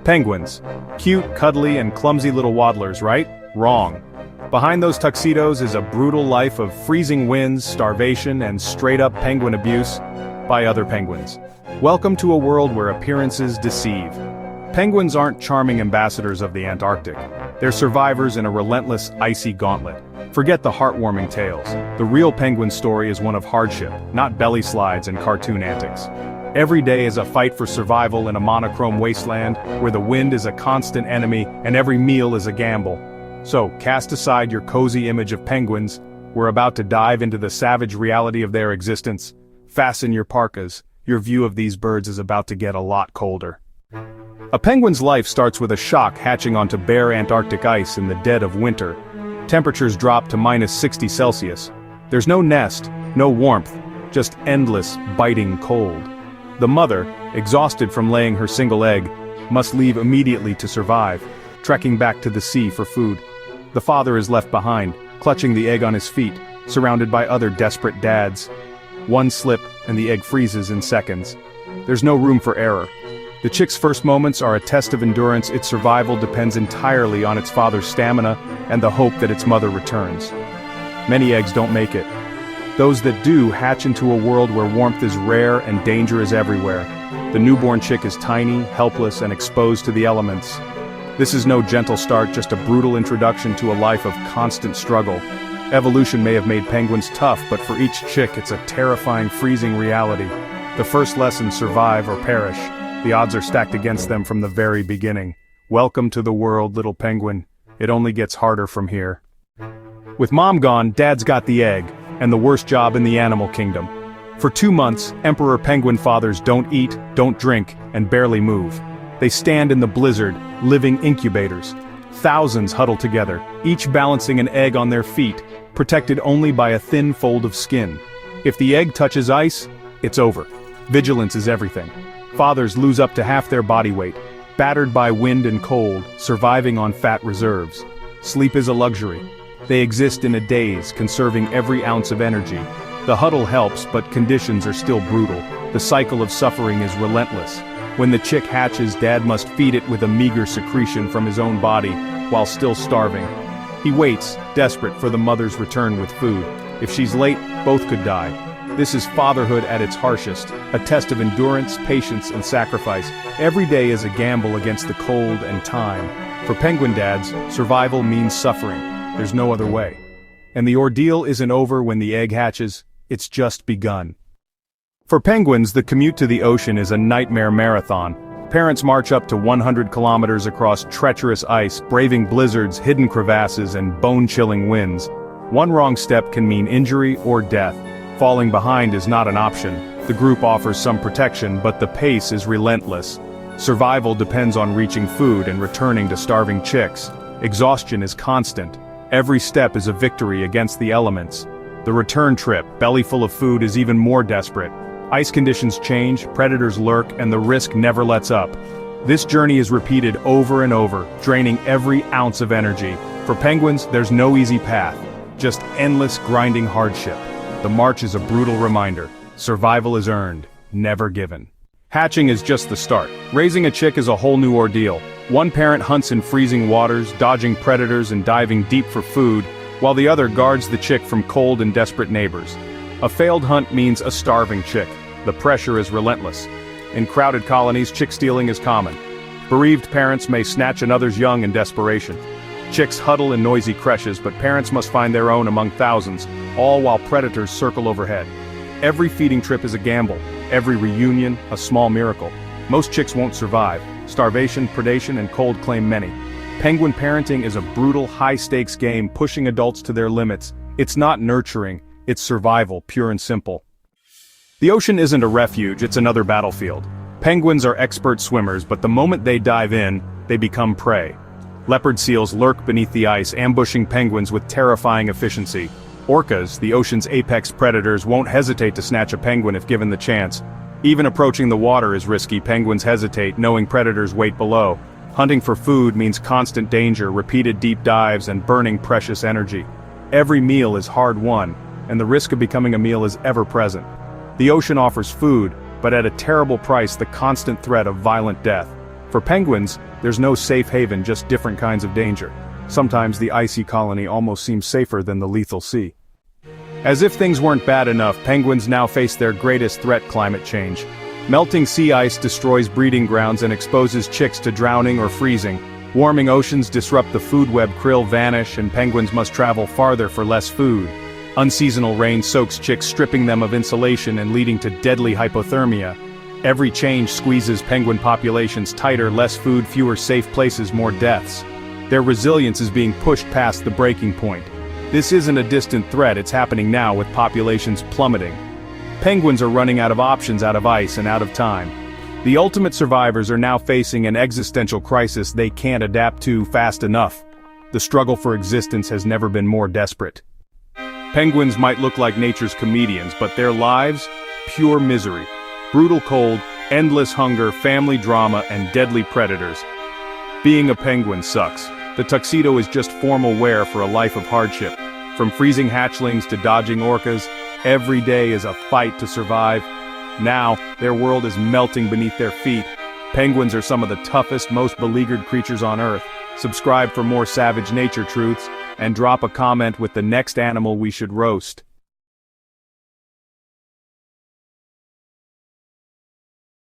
Penguins. Cute, cuddly, and clumsy little waddlers, right? Wrong. Behind those tuxedos is a brutal life of freezing winds, starvation, and straight-up penguin abuse by other penguins. Welcome to a world where appearances deceive. Penguins aren't charming ambassadors of the Antarctic. They're survivors in a relentless, icy gauntlet. Forget the heartwarming tales. The real penguin story is one of hardship, not belly slides and cartoon antics. Every day is a fight for survival in a monochrome wasteland, where the wind is a constant enemy and every meal is a gamble. So, cast aside your cozy image of penguins. We're about to dive into the savage reality of their existence. Fasten your parkas. Your view of these birds is about to get a lot colder. A penguin's life starts with a shock hatching onto bare Antarctic ice in the dead of winter. Temperatures drop to -60 Celsius. There's no nest, no warmth, just endless, biting cold. The mother, exhausted from laying her single egg, must leave immediately to survive, trekking back to the sea for food. The father is left behind, clutching the egg on his feet, surrounded by other desperate dads. One slip, and the egg freezes in seconds. There's no room for error. The chick's first moments are a test of endurance. Its survival depends entirely on its father's stamina and the hope that its mother returns. Many eggs don't make it. Those that do hatch into a world where warmth is rare and danger is everywhere. The newborn chick is tiny, helpless, and exposed to the elements. This is no gentle start, just a brutal introduction to a life of constant struggle. Evolution may have made penguins tough, but for each chick it's a terrifying, freezing reality. The first lesson: survive or perish. The odds are stacked against them from the very beginning. Welcome to the world, little penguin. It only gets harder from here. With mom gone, dad's got the egg, and the worst job in the animal kingdom. For 2 months, emperor penguin fathers don't eat, don't drink, and barely move. They stand in the blizzard, living incubators. Thousands huddle together, each balancing an egg on their feet, protected only by a thin fold of skin. If the egg touches ice, it's over. Vigilance is everything. Fathers lose up to half their body weight, battered by wind and cold, surviving on fat reserves. Sleep is a luxury. They exist in a daze, conserving every ounce of energy. The huddle helps, but conditions are still brutal. The cycle of suffering is relentless. When the chick hatches, dad must feed it with a meager secretion from his own body, while still starving. He waits, desperate for the mother's return with food. If she's late, both could die. This is fatherhood at its harshest, a test of endurance, patience, and sacrifice. Every day is a gamble against the cold and time. For penguin dads, survival means suffering. There's no other way. And the ordeal isn't over when the egg hatches, it's just begun. For penguins, the commute to the ocean is a nightmare marathon. Parents march up to 100 kilometers across treacherous ice, braving blizzards, hidden crevasses, and bone-chilling winds. One wrong step can mean injury or death. Falling behind is not an option. The group offers some protection, but the pace is relentless. Survival depends on reaching food and returning to starving chicks. Exhaustion is constant. Every step is a victory against the elements. The return trip, belly full of food, is even more desperate. Ice conditions change, predators lurk, and the risk never lets up. This journey is repeated over and over, draining every ounce of energy. For penguins, there's no easy path, just endless grinding hardship. The march is a brutal reminder. Survival is earned, never given. Hatching is just the start. Raising a chick is a whole new ordeal. One parent hunts in freezing waters, dodging predators and diving deep for food, while the other guards the chick from cold and desperate neighbors. A failed hunt means a starving chick. The pressure is relentless. In crowded colonies, chick stealing is common. Bereaved parents may snatch another's young in desperation. Chicks huddle in noisy creches, but parents must find their own among thousands, all while predators circle overhead. Every feeding trip is a gamble. Every reunion, a small miracle. Most chicks won't survive. Starvation, predation, and cold claim many. Penguin parenting is a brutal, high-stakes game, pushing adults to their limits. It's not nurturing, it's survival, pure and simple. The ocean isn't a refuge, it's another battlefield. Penguins are expert swimmers, but the moment they dive in, they become prey. Leopard seals lurk beneath the ice, ambushing penguins with terrifying efficiency. Orcas, the ocean's apex predators, won't hesitate to snatch a penguin if given the chance. Even approaching the water is risky. Penguins hesitate, knowing predators wait below. Hunting for food means constant danger, repeated deep dives, and burning precious energy. Every meal is hard-won, and the risk of becoming a meal is ever present. The ocean offers food, but at a terrible price: the constant threat of violent death. For penguins, there's no safe haven, just different kinds of danger. Sometimes the icy colony almost seems safer than the lethal sea. As if things weren't bad enough, penguins now face their greatest threat: climate change. Melting sea ice destroys breeding grounds and exposes chicks to drowning or freezing. Warming oceans disrupt the food web, krill vanish, and penguins must travel farther for less food. Unseasonal rain soaks chicks, stripping them of insulation and leading to deadly hypothermia. Every change squeezes penguin populations tighter: less food, fewer safe places, more deaths. Their resilience is being pushed past the breaking point. This isn't a distant threat, it's happening now with populations plummeting. Penguins are running out of options, out of ice, and out of time. The ultimate survivors are now facing an existential crisis they can't adapt to fast enough. The struggle for existence has never been more desperate. Penguins might look like nature's comedians, but their lives? Pure misery. Brutal cold, endless hunger, family drama, and deadly predators. Being a penguin sucks. The tuxedo is just formal wear for a life of hardship. From freezing hatchlings to dodging orcas, every day is a fight to survive. Now, their world is melting beneath their feet. Penguins are some of the toughest, most beleaguered creatures on Earth. Subscribe for more savage nature truths, and drop a comment with the next animal we should roast.